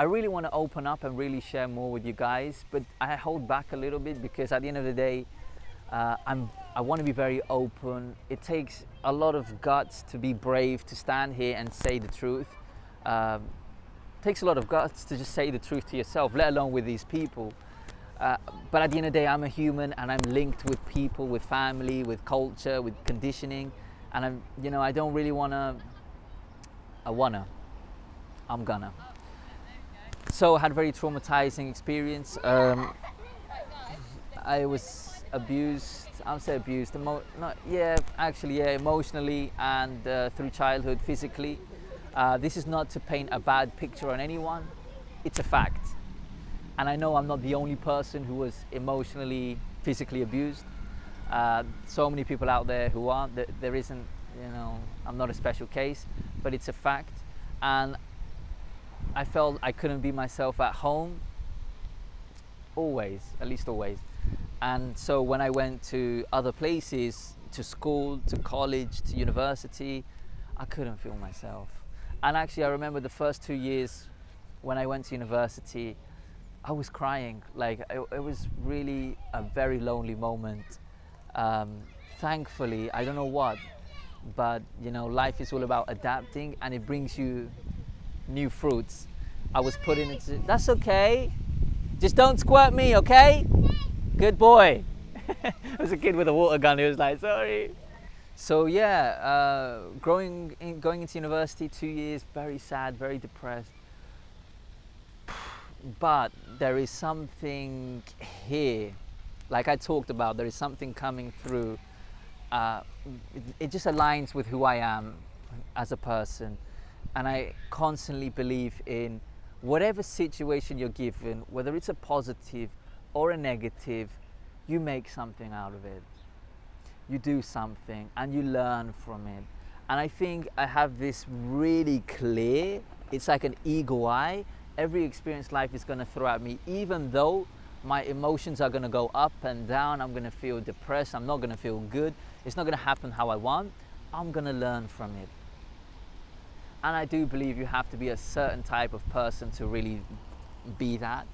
I really want to open up and really share more with you guys, but I hold back a little bit because at the end of the day, I want to be very open. It takes a lot of guts to be brave, to stand here and say the truth. It takes a lot of guts to just say the truth to yourself, let alone with these people. But at the end of the day, I'm a human and I'm linked with people, with family, with culture, with conditioning. And I don't really I'm gonna. So I had a very traumatizing experience. I was abused. I'll say abused. Emotionally and through childhood, physically. This is not to paint a bad picture on anyone. It's a fact. And I know I'm not the only person who was emotionally, physically abused. So many people out there who are. There isn't, I'm not a special case, but it's a fact. And I felt I couldn't be myself at home, at least always. And so when I went to other places, to school, to college, to university, I couldn't feel myself. And actually I remember the first 2 years when I went to university, I was crying. Like it was really a very lonely moment. Thankfully, I don't know what, but life is all about adapting and it brings you new fruits. I was put into, that's okay. Just don't squirt me, okay? Good boy. There was a kid with a water gun. He was like, sorry. So yeah, going into university, 2 years, very sad, very depressed. But there is something here, like I talked about, there is something coming through. It just aligns with who I am as a person. And I constantly believe in whatever situation you're given, whether it's a positive or a negative, you make something out of it. You do something and you learn from it. And I think I have this really clear, it's like an eagle eye. Every experience life is going to throw at me, even though my emotions are going to go up and down. I'm going to feel depressed. I'm not going to feel good. It's not going to happen how I want. I'm going to learn from it. And I do believe you have to be a certain type of person to really be that.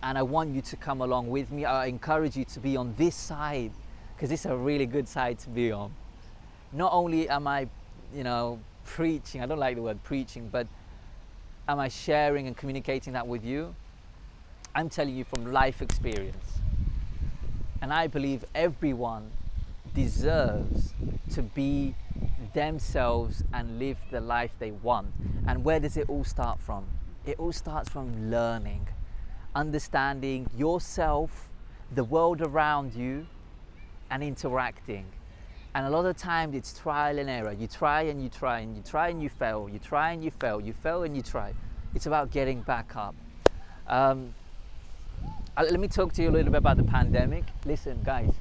And I want you to come along with me. I encourage you to be on this side, because it's a really good side to be on. Not only am I, preaching, I don't like the word preaching, but am I sharing and communicating that with you? I'm telling you from life experience. And I believe everyone deserves to be themselves and live the life they want. And where does it all start from? It all starts from learning, understanding yourself, the world around you, and interacting. And a lot of times it's trial and error. You try and you try and you try and you fail. You try and you fail. You fail and you try. It's about getting back up. Let me talk to you a little bit about the pandemic. Listen, guys,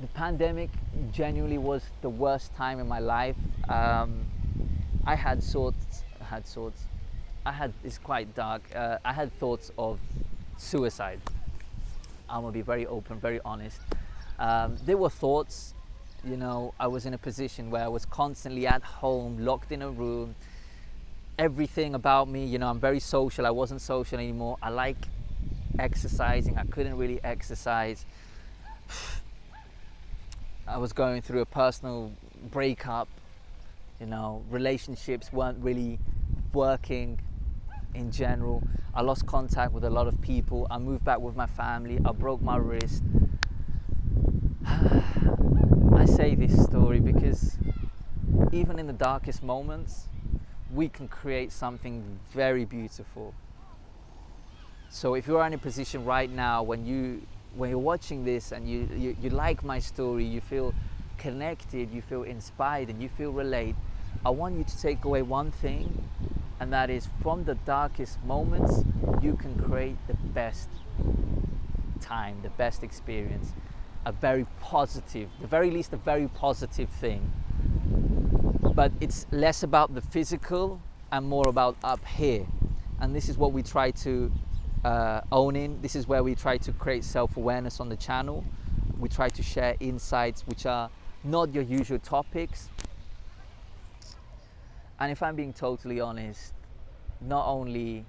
the pandemic genuinely was the worst time in my life. I had thoughts. It's quite dark. I had thoughts of suicide. I'm gonna be very open, very honest. There were thoughts. I was in a position where I was constantly at home, locked in a room. Everything about me, I'm very social. I wasn't social anymore. I like exercising. I couldn't really exercise. I was going through a personal breakup. Relationships weren't really working in general. I lost contact with a lot of people. I moved back with my family. I broke my wrist. I say this story because even in the darkest moments, we can create something very beautiful. So if you're in a position right now when you're watching this and you like my story, you feel connected, you feel inspired, and you feel relate, I want you to take away one thing, and that is from the darkest moments, you can create the best time, the best experience, a very positive, the very least a very positive thing. But it's less about the physical and more about up here. And this is what we try to own in. This is where we try to create self-awareness on the channel. We try to share insights which are not your usual topics. And if I'm being totally honest, not only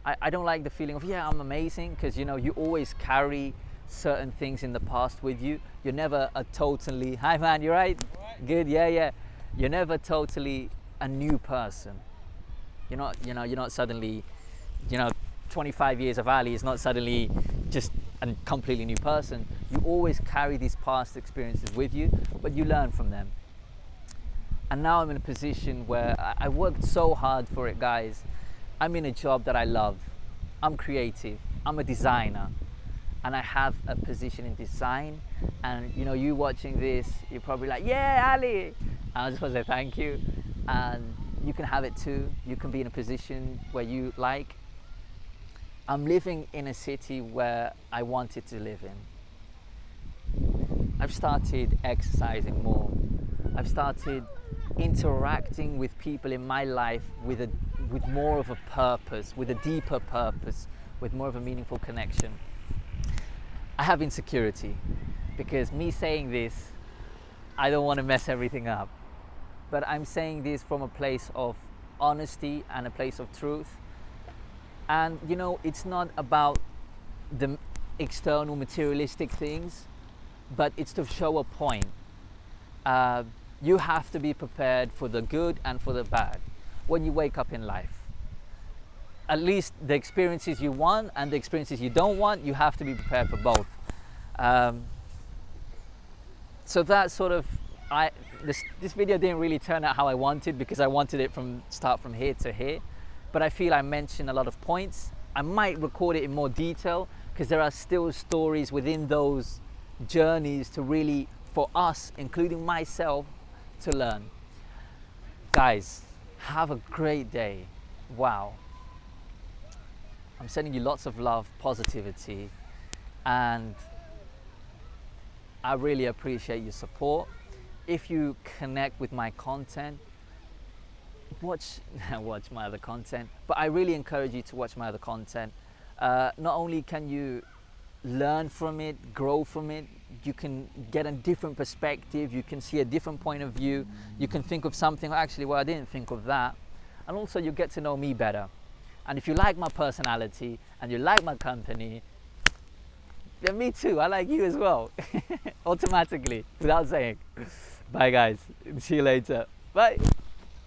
I don't like the feeling of, yeah, I'm amazing, because you know, you always carry certain things in the past with you. You're never a totally, hi man, you right? Good, yeah, yeah. You're never totally a new person. You're not suddenly, 25 years of Ali is not suddenly just a completely new person. You always carry these past experiences with you, but you learn from them. And now I'm in a position where I worked so hard for it, guys. I'm in a job that I love. I'm creative. I'm a designer. And I have a position in design. And you know, you watching this, you're probably like, yeah, Ali. And I just want to say thank you. And you can have it too. You can be in a position where you like. I'm living in a city where I wanted to live in. I've started exercising more. I've started interacting with people in my life with more of a purpose, with a deeper purpose, with more of a meaningful connection. I have insecurity, because me saying this, I don't want to mess everything up. But I'm saying this from a place of honesty and a place of truth. And you know, it's not about the external materialistic things, but it's to show a point. You have to be prepared for the good and for the bad when you wake up in life. At least the experiences you want and the experiences you don't want, you have to be prepared for both. So that sort of, this video didn't really turn out how I wanted, because I wanted it start from here to here. But I feel I mentioned a lot of points. I might record it in more detail, because there are still stories within those journeys to really, for us, including myself, to learn. Guys, have a great day. Wow. I'm sending you lots of love, positivity, and I really appreciate your support. If you connect with my content, watch my other content, but I really encourage you to watch my other content. Not only can you learn from it, grow from it, you can get a different perspective, you can see a different point of view, you can think of something, actually, well, I didn't think of that. And also you get to know me better. And if you like my personality and you like my company, then me too, I like you as well. Automatically, without saying. Bye guys, see you later. Bye.